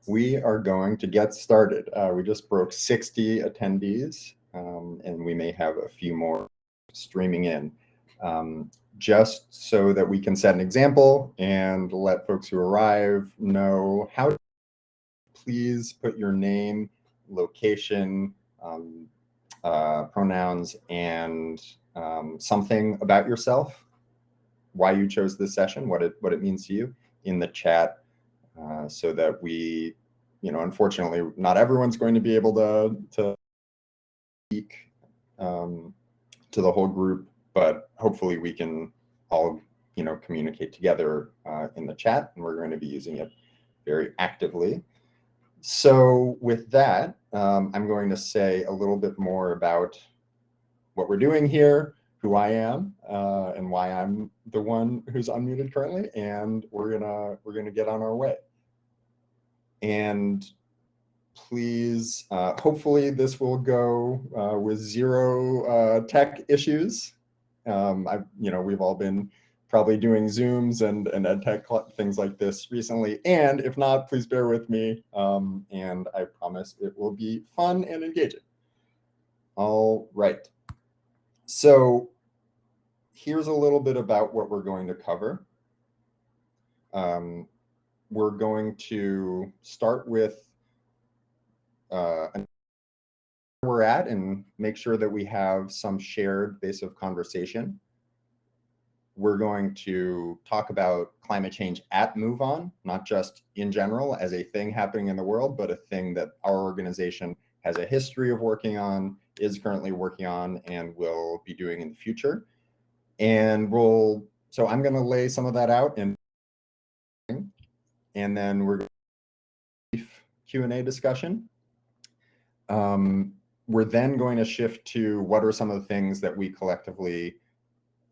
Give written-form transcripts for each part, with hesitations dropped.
We are going to get started. We just broke 60 attendees, and we may have a few more streaming in. Just so that we can set an example and let folks who arrive know how to please put your name, location, pronouns, and something about yourself, why you chose this session, what it means to you in the chat, so that we, unfortunately, not everyone's going to be able to speak to the whole group, but hopefully we can all, communicate together in the chat, and we're going to be using it very actively. So with that, I'm going to say a little bit more about what we're doing here, who I am, and why I'm the one who's unmuted currently, and we're gonna get on our way. And please, hopefully this will go with zero tech issues. We've all been probably doing Zooms and ed tech things like this recently, and if not, please bear with me, and I promise it will be fun and engaging. All right. So here's a little bit about what we're going to cover. We're going to start with where we're at and make sure that we have some shared base of conversation. We're going to talk about climate change at MoveOn, not just in general as a thing happening in the world, but a thing that our organization has a history of working on, is currently working on, and will be doing in the future. And so I'm going to lay some of that out, and then we're going to have a Q&A discussion. We're then going to shift to what are some of the things that we collectively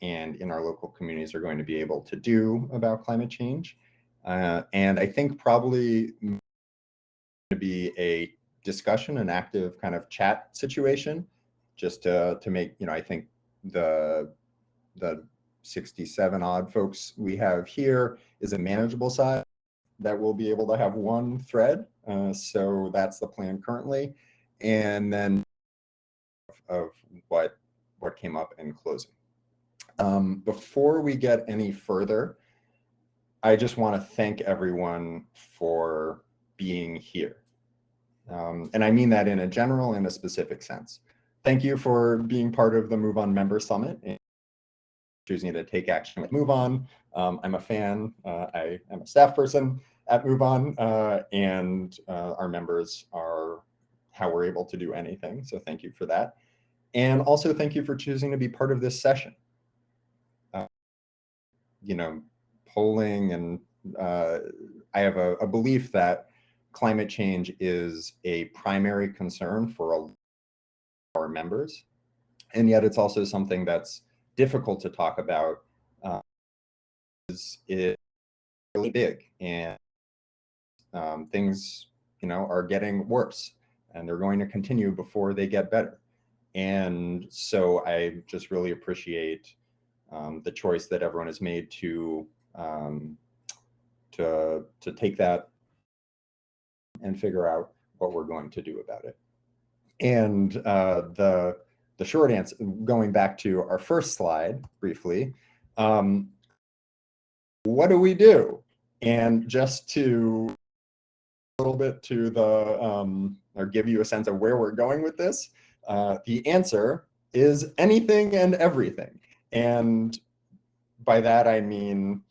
and in our local communities are going to be able to do about climate change. And I think probably to be a discussion, an active kind of chat situation, just to make, I think the 67 odd folks we have here is a manageable size that we'll be able to have one thread. So that's the plan currently. And then of what came up in closing. Before we get any further, I just want to thank everyone for being here. And I mean that in a general and a specific sense. Thank you for being part of the MoveOn Member Summit and choosing to take action with MoveOn. I'm a fan. I am a staff person at MoveOn, and our members are how we're able to do anything. So thank you for that. And also thank you for choosing to be part of this session. Polling, and I have a belief that climate change is a primary concern for our members, and yet it's also something that's difficult to talk about. It's really big, and things are getting worse, and they're going to continue before they get better. And so I just really appreciate the choice that everyone has made to take that and figure out what we're going to do about it. And the short answer, going back to our first slide briefly, what do we do? And just to a little bit to or give you a sense of where we're going with this, the answer is anything and everything. And by that I mean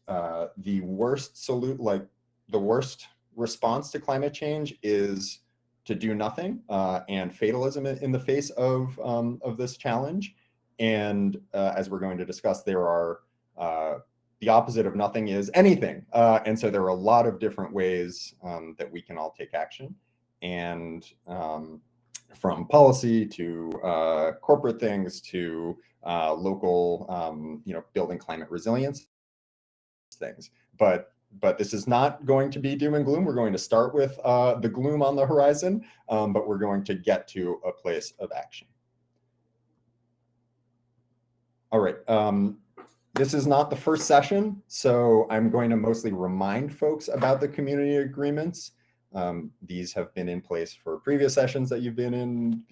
the worst response to climate change is to do nothing, and fatalism in the face of this challenge. And as we're going to discuss, there are the opposite of nothing is anything. And so there are a lot of different ways that we can all take action, and from policy to corporate things to local, building climate resilience things. But this is not going to be doom and gloom. We're going to start with the gloom on the horizon, but we're going to get to a place of action. All right. This is not the first session, so I'm going to mostly remind folks about the community agreements. These have been in place for previous sessions that you've been in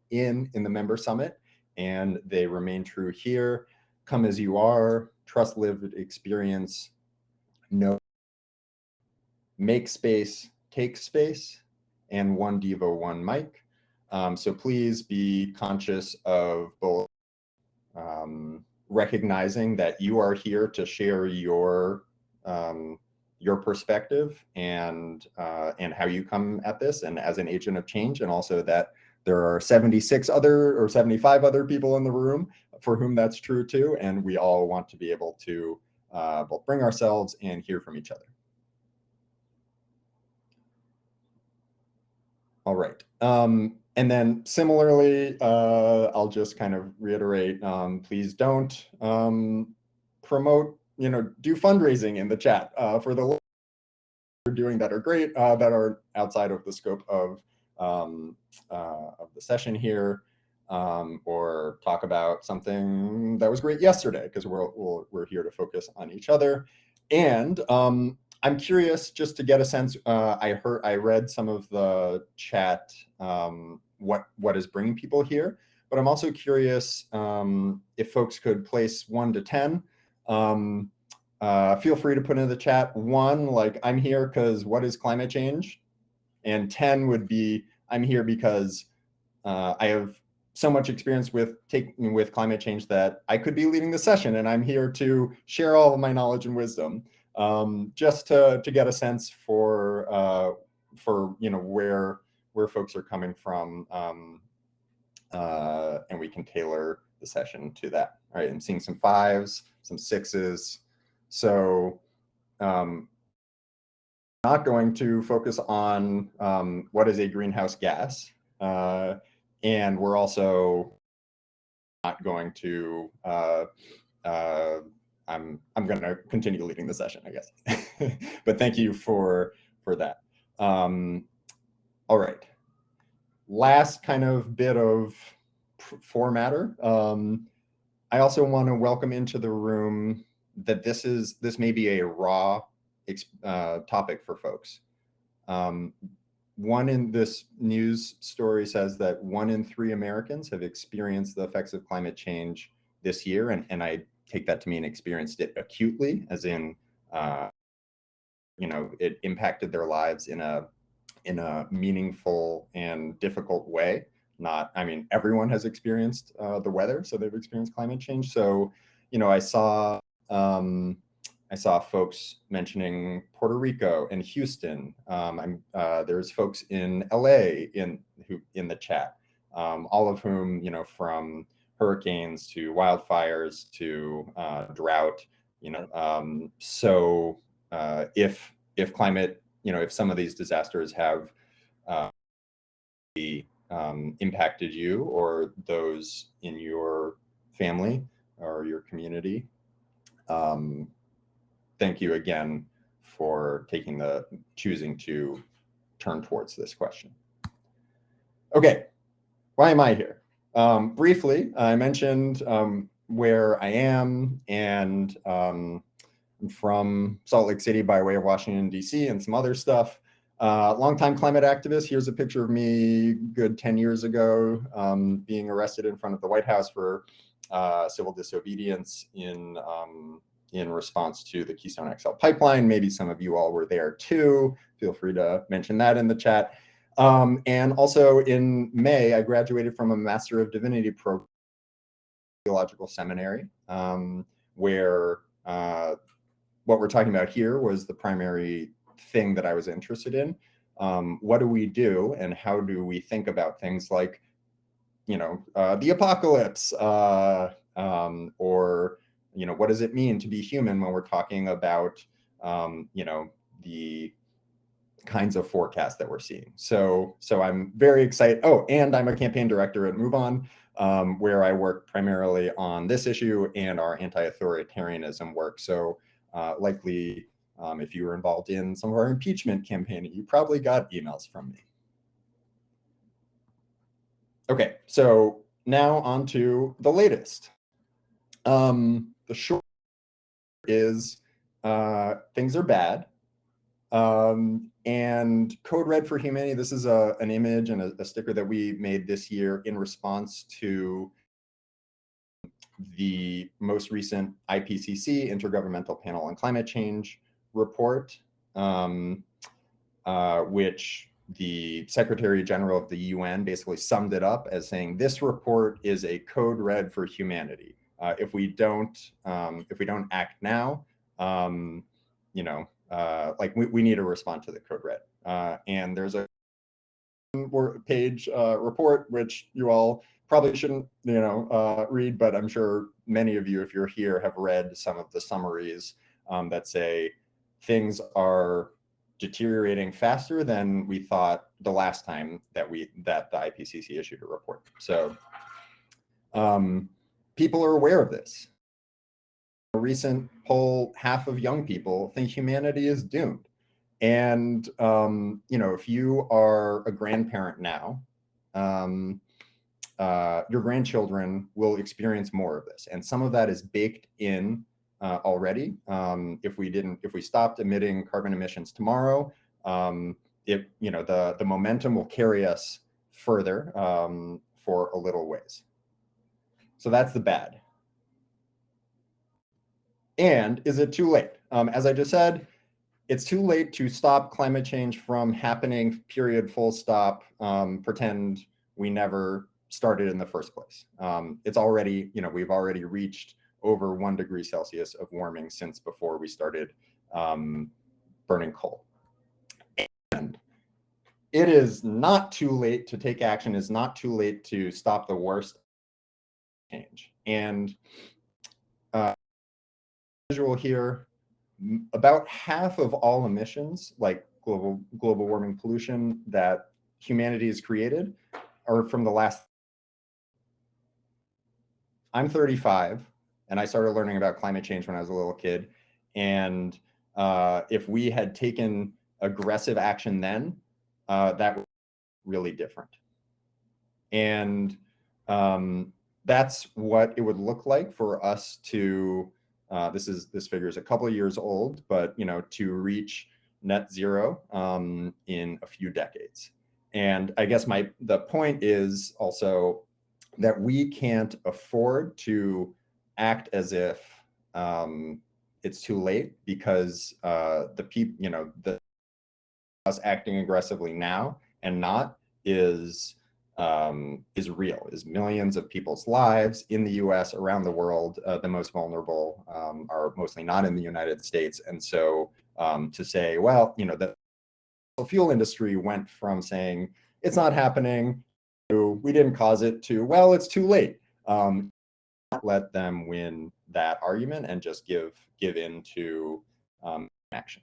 the member summit, and they remain true here. Come as you are, trust lived experience, know, make space, take space, and one Devo, one mic. So please be conscious of both recognizing that you are here to share your perspective and how you come at this, and as an agent of change, and also that there are 76 other or 75 other people in the room for whom that's true too, and we all want to be able to both bring ourselves and hear from each other. All right. And then similarly, I'll just kind of reiterate, please don't promote, do fundraising in the chat for the we're doing that are great, that are outside of the scope of the session here, or talk about something that was great yesterday, because we're here to focus on each other. And I'm curious just to get a sense. I read some of the chat, what is bringing people here, but I'm also curious if folks could place 1 to 10. Feel free to put in the chat 1, like I'm here because what is climate change? And 10 would be I'm here because I have so much experience with climate change that I could be leading the session, and I'm here to share all of my knowledge and wisdom, just to get a sense for where folks are coming from, and we can tailor the session to that. All right, I'm seeing some 5s, some 6s. So not going to focus on what is a greenhouse gas, and we're also not going to. I'm going to continue leading the session, I guess. But thank you for that. All right. Last kind of bit of formatter. I also want to welcome into the room that this may be a raw topic for folks. One in this news story says that 1 in 3 Americans have experienced the effects of climate change this year, and I take that to mean experienced it acutely, as in it impacted their lives in a meaningful and difficult way. Everyone has experienced the weather, so they've experienced climate change. So, I saw folks mentioning Puerto Rico and Houston. There's folks in LA in the chat, all of whom, from hurricanes to wildfires to drought. So if climate, if some of these disasters have impacted you or those in your family or your community, thank you again for choosing to turn towards this question. Okay, why am I here? Briefly, I mentioned where I am, and I'm from Salt Lake City by way of Washington, D.C. and some other stuff. Longtime climate activist. Here's a picture of me good 10 years ago, being arrested in front of the White House for civil disobedience in response to the Keystone XL pipeline. Maybe some of you all were there too. Feel free to mention that in the chat. And also in May, I graduated from a Master of Divinity program, theological seminary, where what we're talking about here was the primary thing that I was interested in. What do we do, and how do we think about things like, the apocalypse, or what does it mean to be human when we're talking about, the kinds of forecasts that we're seeing. So I'm very excited. Oh, and I'm a campaign director at MoveOn, where I work primarily on this issue and our anti-authoritarianism work. So likely, if you were involved in some of our impeachment campaign, you probably got emails from me. Okay, so now on to the latest. The short is things are bad. And Code Red for Humanity, this is an image and a sticker that we made this year in response to the most recent IPCC, Intergovernmental Panel on Climate Change report, which the Secretary General of the UN basically summed it up as saying, this report is a code red for humanity. If we don't act now, like we need to respond to the code red. And there's a page report, which you all probably shouldn't, read, but I'm sure many of you, if you're here, have read some of the summaries that say things are deteriorating faster than we thought the last time that the IPCC issued a report. So people are aware of this. A recent poll, half of young people think humanity is doomed. And, if you are a grandparent now, your grandchildren will experience more of this. And some of that is baked in already. If we stopped emitting carbon emissions tomorrow, the momentum will carry us further for a little ways. So that's the bad. And is it too late? As I just said, it's too late to stop climate change from happening, period, full stop, pretend we never started in the first place. It's already, we've already reached over 1 degree Celsius of warming since before we started burning coal. And it is not too late to take action. It's not too late to stop the worst change. And visual here, about half of all emissions, like global warming pollution that humanity has created, are from the last. I'm 35, and I started learning about climate change when I was a little kid. And if we had taken aggressive action then, that was really different. And that's what it would look like for us to. This figure is a couple of years old, but to reach net zero in a few decades. And I guess the point is also that we can't afford to act as if it's too late, because us acting aggressively now and not is real, is millions of people's lives in the US, around the world. The most vulnerable are mostly not in the United States. And so to say, well, the fuel industry went from saying it's not happening to we didn't cause it to, well, it's too late. Let them win that argument and just give in to action.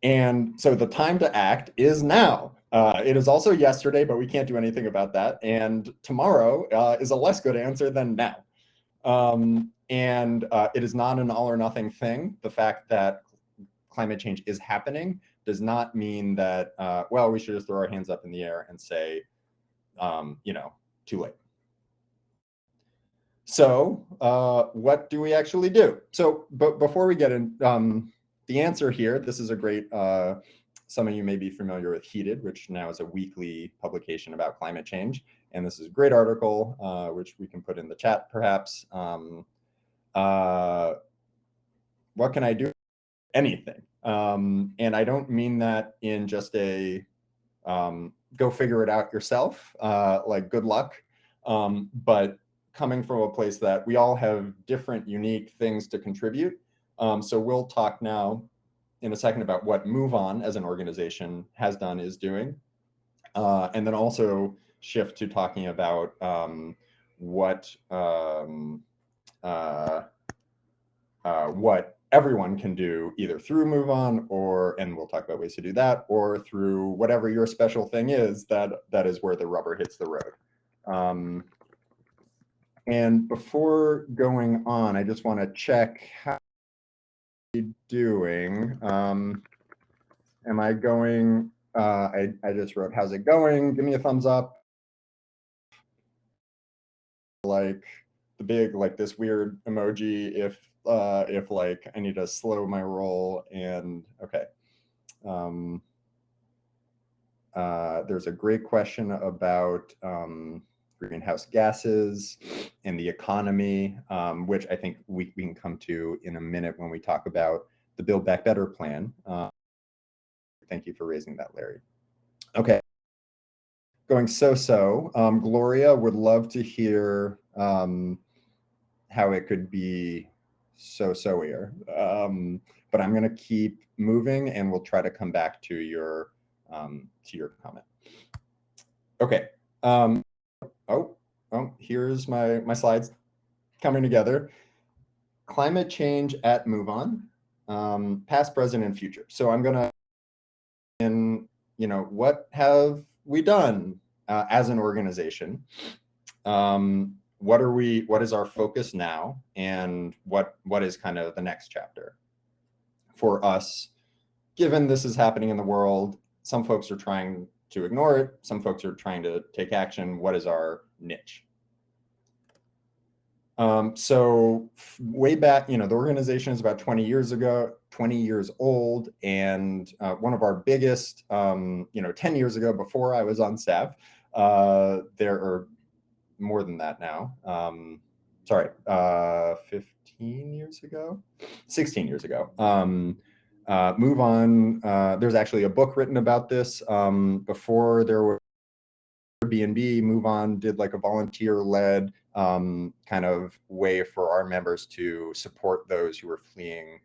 And so the time to act is now. It is also yesterday, but we can't do anything about that. And tomorrow is a less good answer than now. And it is not an all or nothing thing. The fact that climate change is happening does not mean that, well, we should just throw our hands up in the air and say, too late. So what do we actually do? So but before we get in, the answer here, this is a great, some of you may be familiar with Heated, which now is a weekly publication about climate change. And this is a great article, which we can put in the chat perhaps. What can I do? Anything. And I don't mean that in just a go figure it out yourself, like good luck, but coming from a place that we all have different unique things to contribute. So we'll talk now in a second about what MoveOn as an organization has done, is doing, and then also shift to talking about what everyone can do either through MoveOn and we'll talk about ways to do that, or through whatever your special thing is that is where the rubber hits the road. And before going on, I just want to check how I'm doing. Am I going? I just wrote, how's it going? Give me a thumbs up. Like the big, like this weird emoji if if like I need to slow my roll. And okay. There's a great question about greenhouse gases and the economy, which I think we can come to in a minute when we talk about the Build Back Better plan. Thank you for raising that, Larry. Okay. Going so-so. Gloria would love to hear how it could be so-so-ier. But I'm going to keep moving, and we'll try to come back to your comment. Okay. Here's my slides coming together. Climate change at MoveOn, past, present, and future. So I'm going to, what have we done as an organization? What is our focus now, and what is kind of the next chapter for us, given this is happening in the world? Some folks are trying to ignore it. Some folks are trying to take action. What is our niche? So way back, the organization is about 20 years old. And one of our biggest, 10 years ago, before I was on staff, there are more than that now. 16 years ago. MoveOn, there's actually a book written about this. Before there were Airbnb, MoveOn did like a volunteer-led kind of way for our members to support those who were fleeing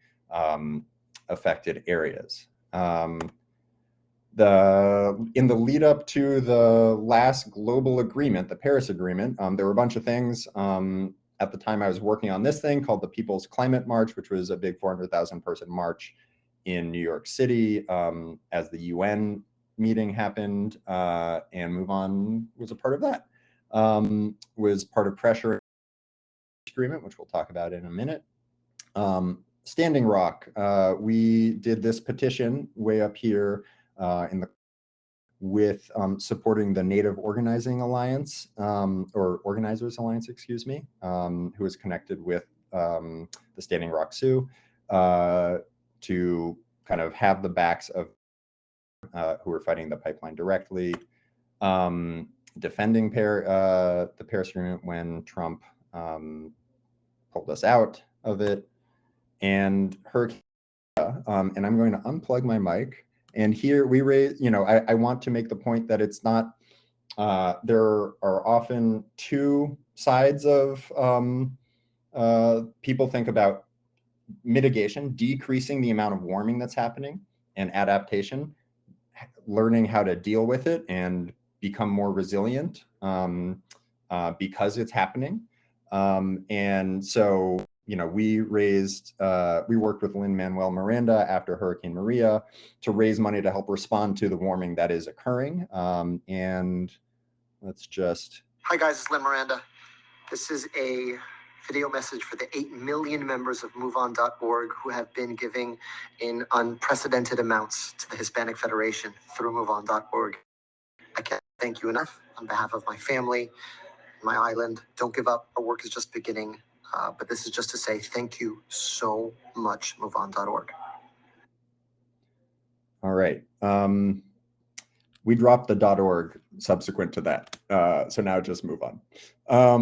affected areas. In the lead up to the last global agreement, the Paris Agreement, there were a bunch of things. At the time I was working on this thing called the People's Climate March, which was a big 400,000 person march in New York City as the UN meeting happened, and MoveOn was a part of that. Was part of pressure agreement, which we'll talk about in a minute. Standing Rock, we did this petition way up here with supporting the Native Organizing Alliance, or Organizers Alliance, excuse me, who is connected with the Standing Rock Sioux, to kind of have the backs of who are fighting the pipeline directly, defending the Paris Agreement when Trump pulled us out of it, and Hurricane. And I'm going to unplug my mic. And here we raise, I want to make the point that it's not, there are often two sides of people think about mitigation, decreasing the amount of warming that's happening, and adaptation, learning how to deal with it and become more resilient because it's happening. And so, we worked with Lin-Manuel Miranda after Hurricane Maria to raise money to help respond to the warming that is occurring. And let's just... Hi guys, it's Lin Miranda. This is a video message for the 8 million members of MoveOn.org who have been giving in unprecedented amounts to the Hispanic Federation through MoveOn.org. I can't thank you enough on behalf of my family, my island. Don't give up. Our work is just beginning. But this is just to say thank you so much, MoveOn.org. All right. We dropped the .org subsequent to that. So now just move on. All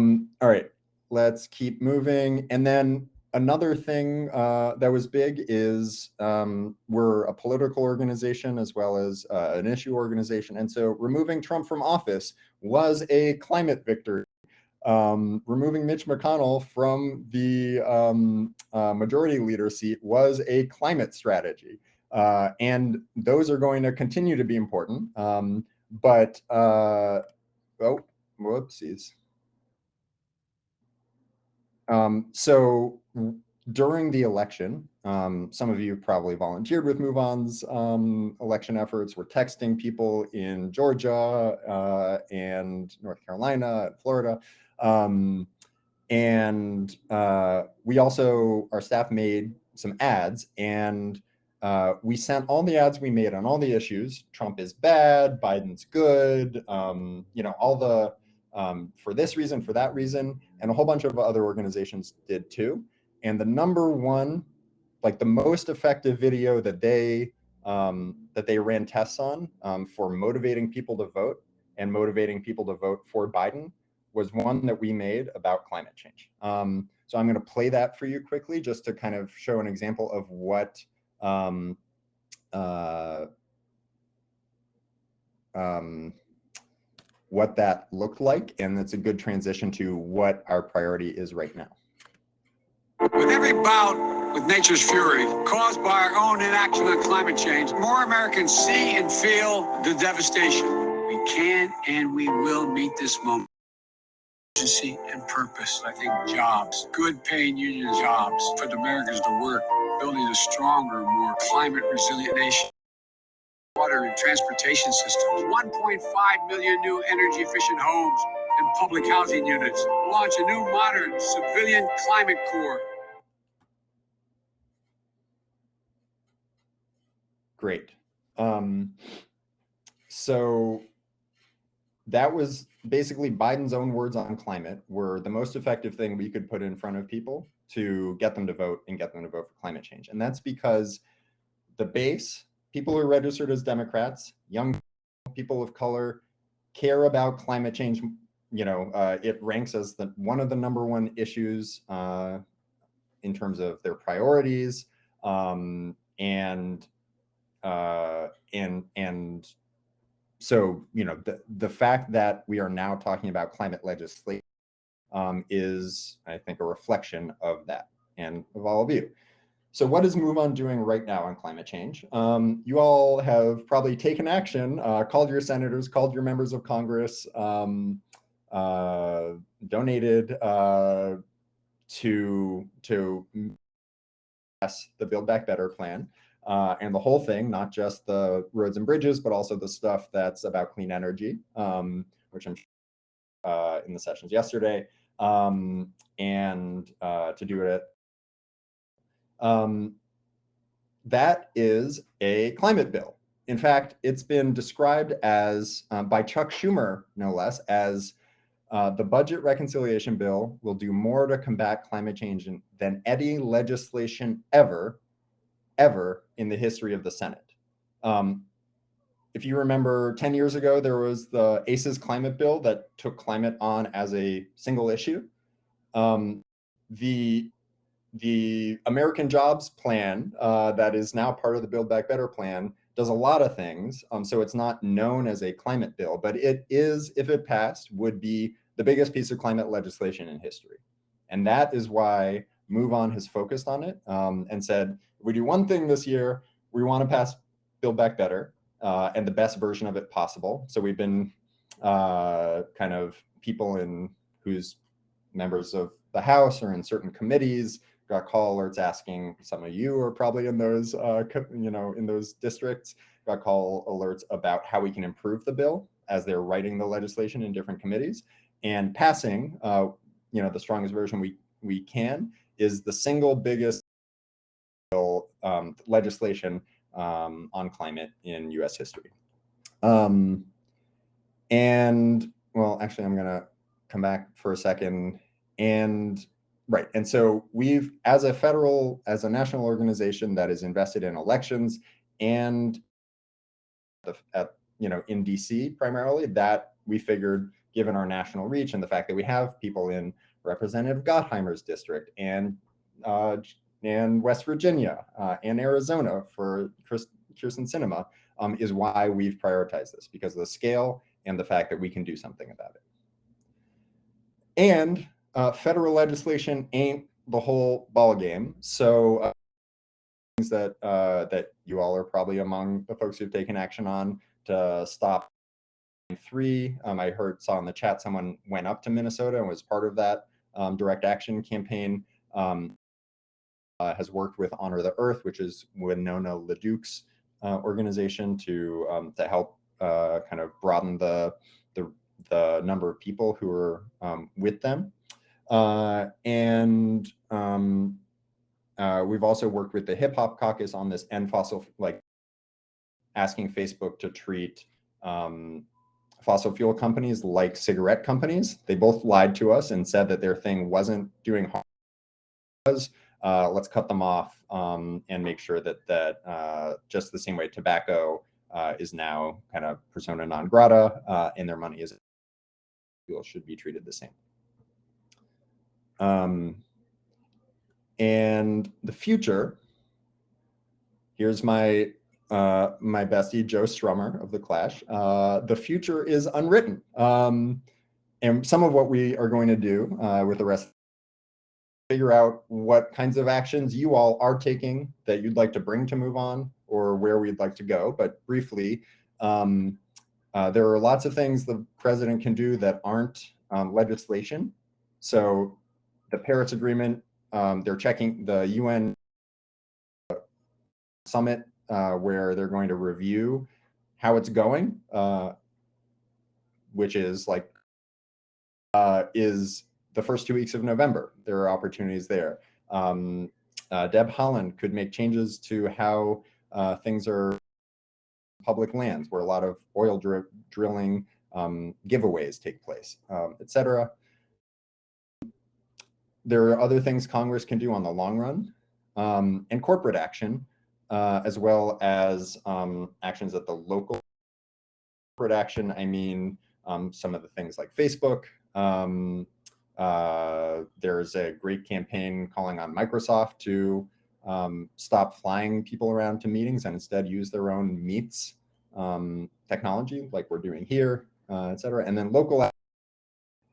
right, let's keep moving. And then another thing that was big is we're a political organization as well as an issue organization. And so removing Trump from office was a climate victory. Removing Mitch McConnell from the majority leader seat was a climate strategy. And those are going to continue to be important. Whoopsies. So during the election, some of you probably volunteered with MoveOn's election efforts. We're texting people in Georgia and North Carolina and Florida. And we also, our staff made some ads, and we sent all the ads we made on all the issues. Trump is bad, Biden's good, all the, for this reason, for that reason, and a whole bunch of other organizations did too. And the number one, like the most effective video that they ran tests on for motivating people to vote and motivating people to vote for Biden was one that we made about climate change. So I'm going to play that for you quickly just to kind of show an example of what what that looked like, and it's a good transition to what our priority is right now. With every bout with nature's fury caused by our own inaction on climate change, more Americans see and feel the devastation. We can and we will meet this moment. Urgency and purpose. I think jobs, good paying union jobs for the Americans to work, building a stronger, more climate resilient nation. Water and transportation systems, 1.5 million new energy efficient homes and public housing units, launch a new modern civilian climate corps. Great. So that was basically Biden's own words on climate were the most effective thing we could put in front of people to get them to vote and get them to vote for climate change. And that's because the base, people who are registered as Democrats, young people of color, care about climate change. You know, it ranks as one of the number one issues in terms of their priorities, and so, you know, the fact that we are now talking about climate legislation is, I think, a reflection of that and of all of you. So what is MoveOn doing right now on climate change? You all have probably taken action, called your senators, called your members of Congress, donated to pass the Build Back Better plan. And the whole thing, not just the roads and bridges, but also the stuff that's about clean energy, which I'm in the sessions yesterday, and to do it that is a climate bill. In fact, it's been described as, by Chuck Schumer, no less, as the budget reconciliation bill will do more to combat climate change than any legislation ever in the history of the Senate. If you remember 10 years ago, there was the ACES climate bill that took climate on as a single issue. The American Jobs Plan that is now part of the Build Back Better plan does a lot of things. So it's not known as a climate bill, but it is, if it passed, would be the biggest piece of climate legislation in history. And that is why MoveOn has focused on it and said, if we do one thing this year, we want to pass Build Back Better and the best version of it possible. So we've been kind of people who's members of the House or in certain committees got call alerts asking, some of you are probably in those, in those districts, got call alerts about how we can improve the bill as they're writing the legislation in different committees. And passing, the strongest version we can is the single biggest bill legislation on climate in U.S. history. And well, actually, I'm going to come back for a second. And right. And so we've, as a national organization that is invested in elections and in DC primarily, that we figured, given our national reach and the fact that we have people in Representative Gottheimer's district and West Virginia and Arizona for Kirsten Sinema, is why we've prioritized this, because of the scale and the fact that we can do something about it. And federal legislation ain't the whole ballgame. So things that you all are probably among the folks who've taken action on to stop 3. I saw in the chat someone went up to Minnesota and was part of that direct action campaign. Has worked with Honor the Earth, which is Winona LaDuke's organization, to help kind of broaden the number of people who are with them. And we've also worked with the Hip Hop Caucus on this end fossil, asking Facebook to treat fossil fuel companies like cigarette companies. They both lied to us and said that their thing wasn't doing harm. let's cut them off and make sure that just the same way tobacco is now kind of persona non grata and their money is should be treated the same. And the future, here's my my bestie Joe Strummer of The Clash. The future is unwritten. And some of what we are going to do with the rest, figure out what kinds of actions you all are taking that you'd like to bring to MoveOn, or where we'd like to go. But briefly, there are lots of things the president can do that aren't legislation. So the Paris Agreement, they're checking the UN summit where they're going to review how it's going, which is like is the first 2 weeks of November. There are opportunities there. Deb Haaland could make changes to how things are public lands, where a lot of oil drilling giveaways take place, etc. There are other things Congress can do on the long run, and corporate action, as well as actions at the local. Corporate action, I mean, some of the things like Facebook. There's a great campaign calling on Microsoft to stop flying people around to meetings and instead use their own Meets technology, like we're doing here, etc. And then local.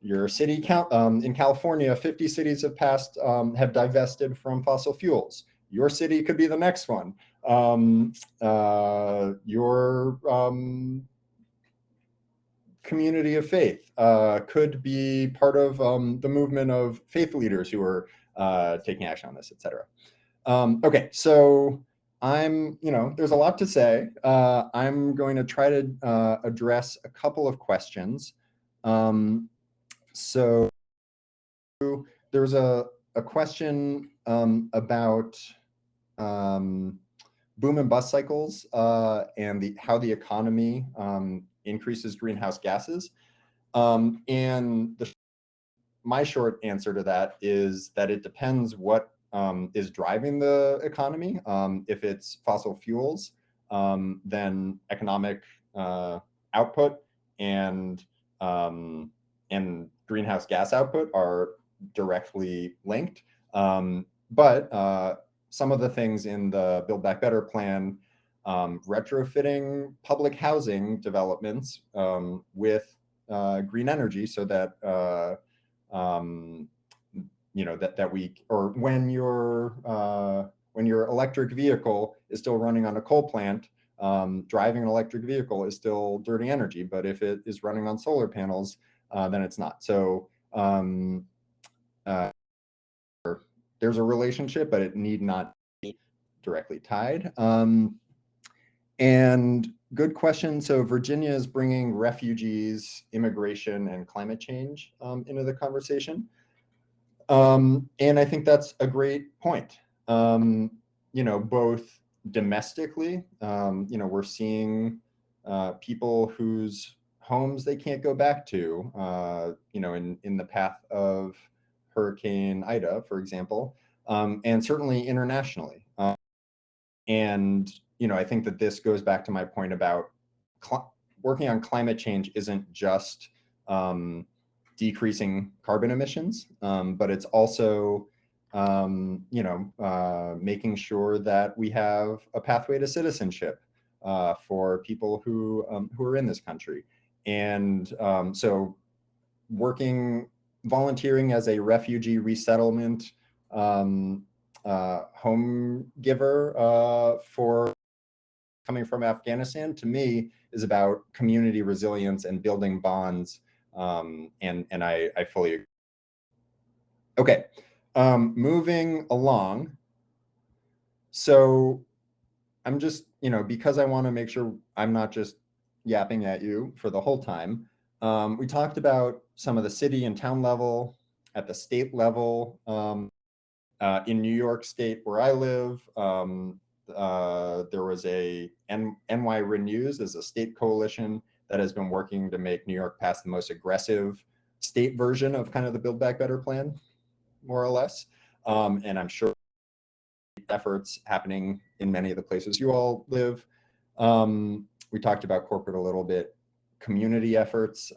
Your city count in California, 50 cities have divested from fossil fuels. Your city could be the next one. Your community of faith could be part of the movement of faith leaders who are taking action on this, etc. Okay, so there's a lot to say. I'm going to try to address a couple of questions. So there's a question about boom and bust cycles and how the economy increases greenhouse gases. And my short answer to that is that it depends what is driving the economy. If it's fossil fuels, then economic output and greenhouse gas output are directly linked. But some of the things in the Build Back Better plan, retrofitting public housing developments with green energy, so that when your electric vehicle is still running on a coal plant, driving an electric vehicle is still dirty energy. But if it is running on solar panels, then it's not. So there's a relationship, but it need not be directly tied. And good question. So Virginia is bringing refugees, immigration, and climate change into the conversation. And I think that's a great point. Both domestically, we're seeing people whose homes they can't go back to, in the path of Hurricane Ida, for example, and certainly internationally. And I think that this goes back to my point about working on climate change isn't just decreasing carbon emissions, but it's also making sure that we have a pathway to citizenship for people who are in this country. And so volunteering as a refugee resettlement home giver for coming from Afghanistan, to me, is about community resilience and building bonds. And I fully agree. Okay, moving along. So I'm just, because I want to make sure I'm not just yapping at you for the whole time. We talked about some of the city and town level, at the state level. In New York State, where I live, there was a NY Renews as a state coalition that has been working to make New York pass the most aggressive state version of kind of the Build Back Better plan, more or less. And I'm sure efforts happening in many of the places you all live. We talked about corporate a little bit. Community efforts,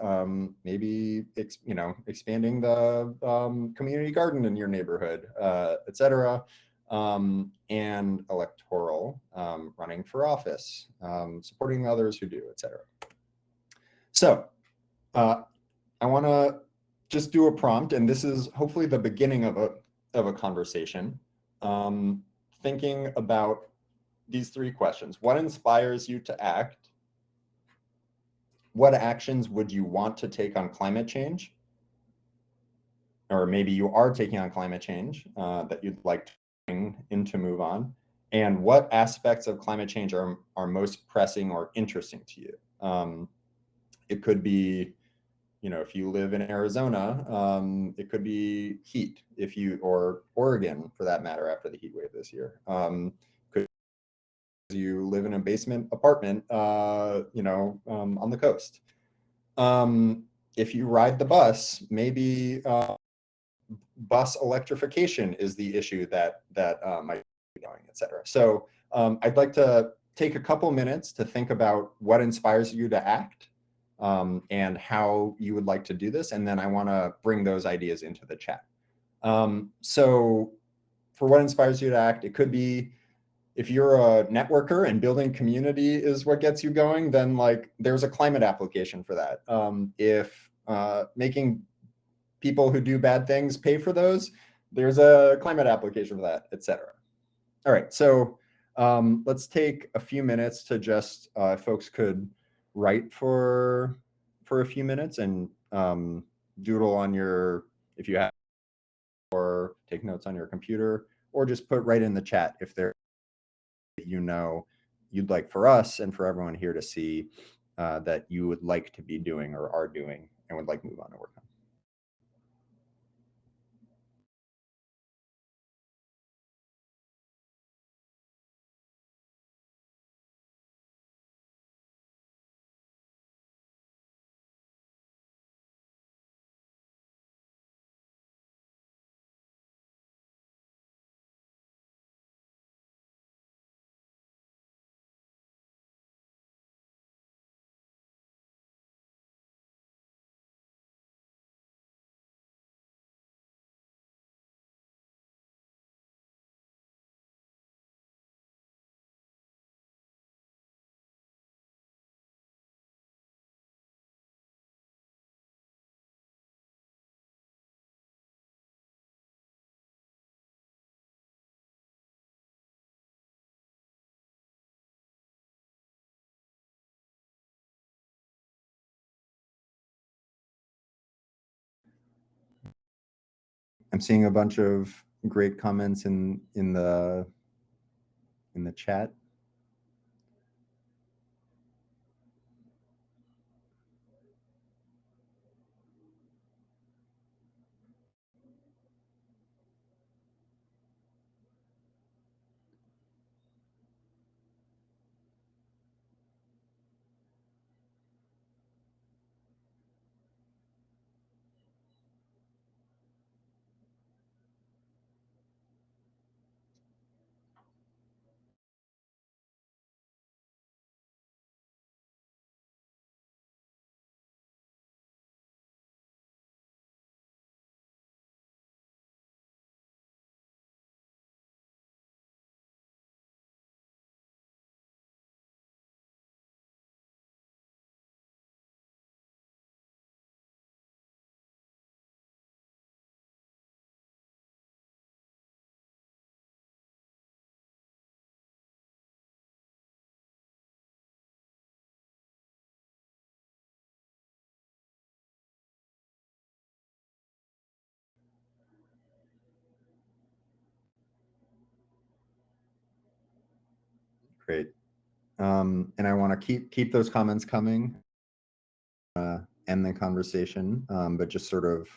maybe expanding the community garden in your neighborhood, etc. And electoral, running for office, supporting others who do, etc. So I want to just do a prompt, and this is hopefully the beginning of a conversation, thinking about these three questions. What inspires you to act? What actions would you want to take on climate change? Or maybe you are taking on climate change that you'd like to bring into MoveOn. And what aspects of climate change are most pressing or interesting to you? It could be, if you live in Arizona, it could be heat, or Oregon for that matter, after the heat wave this year. You live in a basement apartment, on the coast. If you ride the bus, maybe bus electrification is the issue that might be going, et cetera. So I'd like to take a couple minutes to think about what inspires you to act, and how you would like to do this. And then I want to bring those ideas into the chat. So for what inspires you to act, it could be, if you're a networker and building community is what gets you going, then there's a climate application for that. If making people who do bad things pay for those, there's a climate application for that, et cetera. All right, so let's take a few minutes to just, folks could write for a few minutes and doodle on if you have, or take notes on your computer, or just put right in the chat if there you'd like for us and for everyone here to see that you would like to be doing or are doing and would like MoveOn to work on. I'm seeing a bunch of great comments in the chat. Great. And I want to keep those comments coming, end the conversation, but just sort of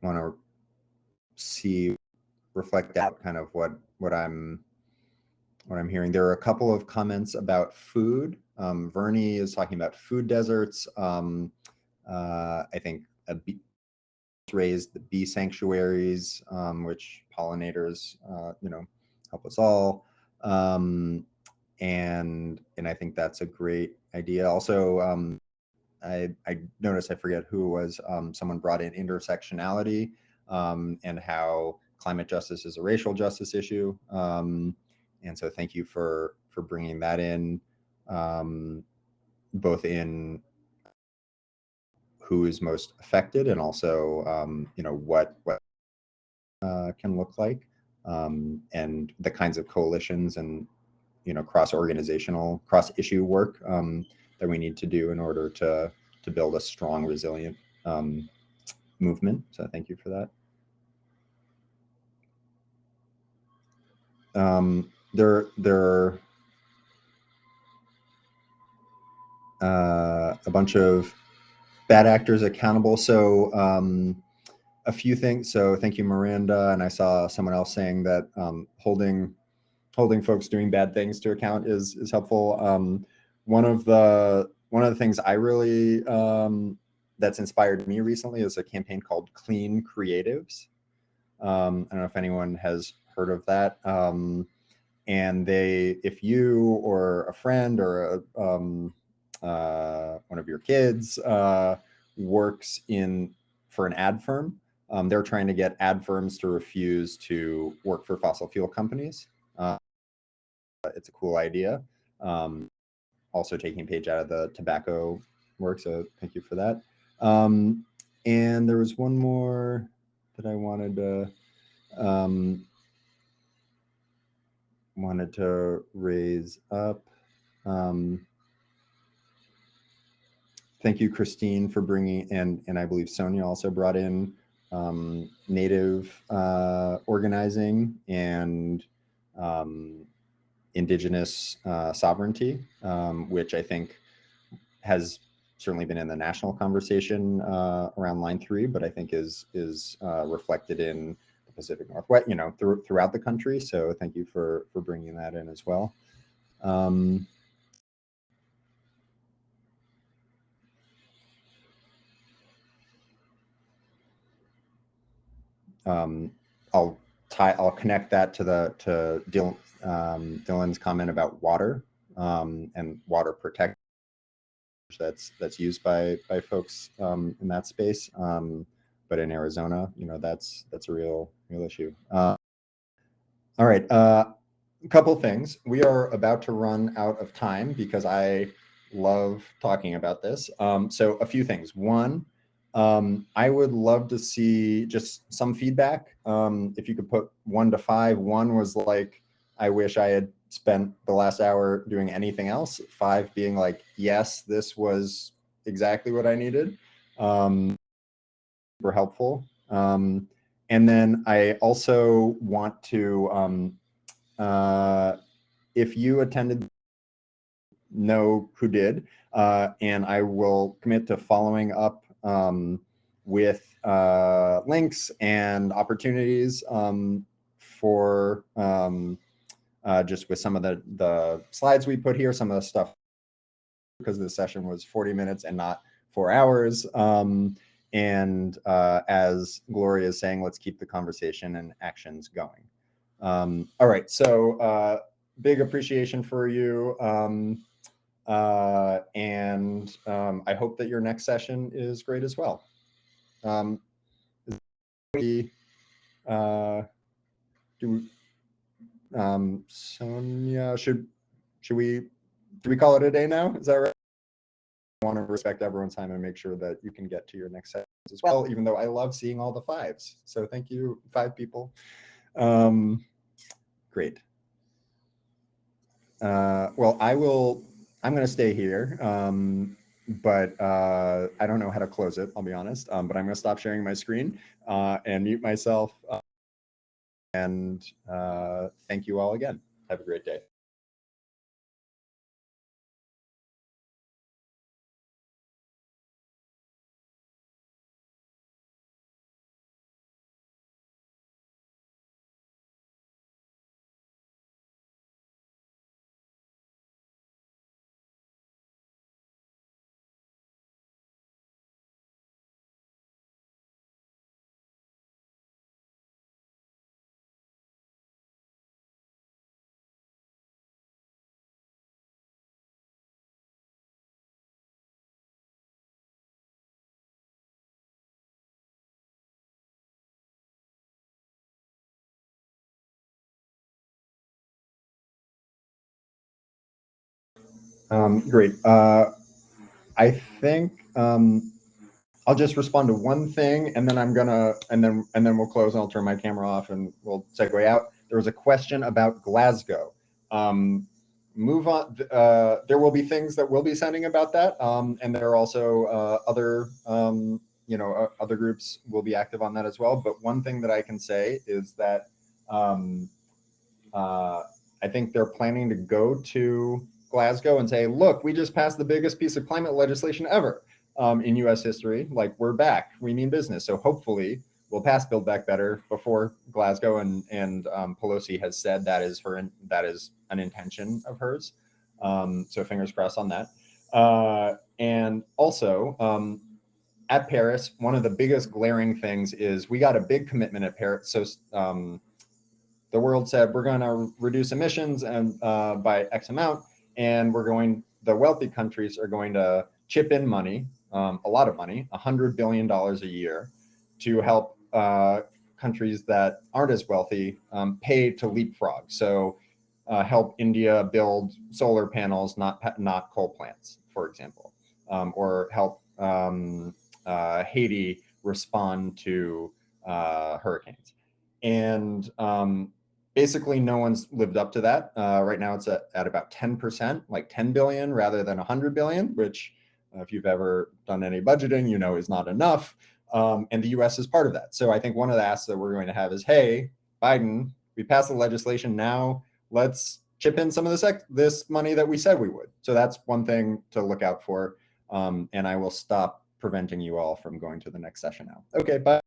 want to reflect out kind of what I'm hearing. There are a couple of comments about food. Vernie is talking about food deserts. I think raised the bee sanctuaries, which pollinators, help us all. And I think that's a great idea. Also, I noticed, I forget who it was, someone brought in intersectionality, and how climate justice is a racial justice issue. And so thank you for bringing that in, both in who is most affected and also, what can look like, and the kinds of coalitions and, cross-organizational, cross-issue work that we need to do in order to build a strong, resilient movement. So thank you for that. There are a bunch of bad actors accountable. So a few things. So thank you, Miranda. And I saw someone else saying that holding folks doing bad things to account is helpful. One of the things I really that's inspired me recently is a campaign called Clean Creatives. I don't know if anyone has heard of that. And if you or a friend or one of your kids works for an ad firm, they're trying to get ad firms to refuse to work for fossil fuel companies. It's a cool idea. Also taking a page out of the tobacco work, so thank you for that. And there was one more that I wanted to raise up. Thank you, Christine, for bringing, and I believe Sonia also brought in Native organizing and Indigenous sovereignty, which I think has certainly been in the national conversation around Line 3, but I think is reflected in the Pacific Northwest, throughout the country. So thank you for bringing that in as well. I'll connect that to Dylan's comment about water and water protection that's used by folks in that space. But in Arizona, that's a real issue. All right, a couple things. We are about to run out of time because I love talking about this. So a few things. One, I would love to see just some feedback. If you could put 1 to 5. 1 was like, I wish I had spent the last hour doing anything else. 5 being like, yes, this was exactly what I needed. Super helpful. And then I also want to, if you attended, know who did, and I will commit to following up with links and opportunities for just with some of the slides we put here, some of the stuff, because the session was 40 minutes and not 4 hours. And as Gloria is saying, let's keep the conversation and actions going. All right, so big appreciation for you. And I hope that your next session is great as well. Sonia, should we call it a day now? Is that right? I want to respect everyone's time and make sure that you can get to your next sessions as well, even though I love seeing all the 5s. So thank you, 5 people. Great. Well, I'm going to stay here, but I don't know how to close it, I'll be honest. But I'm going to stop sharing my screen and mute myself. And thank you all again. Have a great day. Great. I think I'll just respond to one thing, and then and then we'll close, and I'll turn my camera off, and we'll segue out. There was a question about Glasgow. Move on. There will be things that we'll be sending about that, and there are also other other groups will be active on that as well. But one thing that I can say is that I think they're planning to go to Glasgow and say, look, we just passed the biggest piece of climate legislation ever in US history. Like, we're back, we mean business. So hopefully we'll pass Build Back Better before Glasgow, and Pelosi has said that is an intention of hers. So fingers crossed on that. And also at Paris, one of the biggest glaring things is we got a big commitment at Paris. So the world said, we're going to reduce emissions and by X amount, and the wealthy countries are going to chip in money, a lot of money, $100 billion a year, to help countries that aren't as wealthy pay to leapfrog. So help India build solar panels, not coal plants, for example, or help Haiti respond to hurricanes. And basically, no one's lived up to that. Right now, it's at about 10%, like 10 billion rather than 100 billion, which, if you've ever done any budgeting, you know is not enough. And the U.S. is part of that. So I think one of the asks that we're going to have is, hey, Biden, we passed the legislation. Now let's chip in some of this money that we said we would. So that's one thing to look out for. And I will stop preventing you all from going to the next session now. Okay, bye.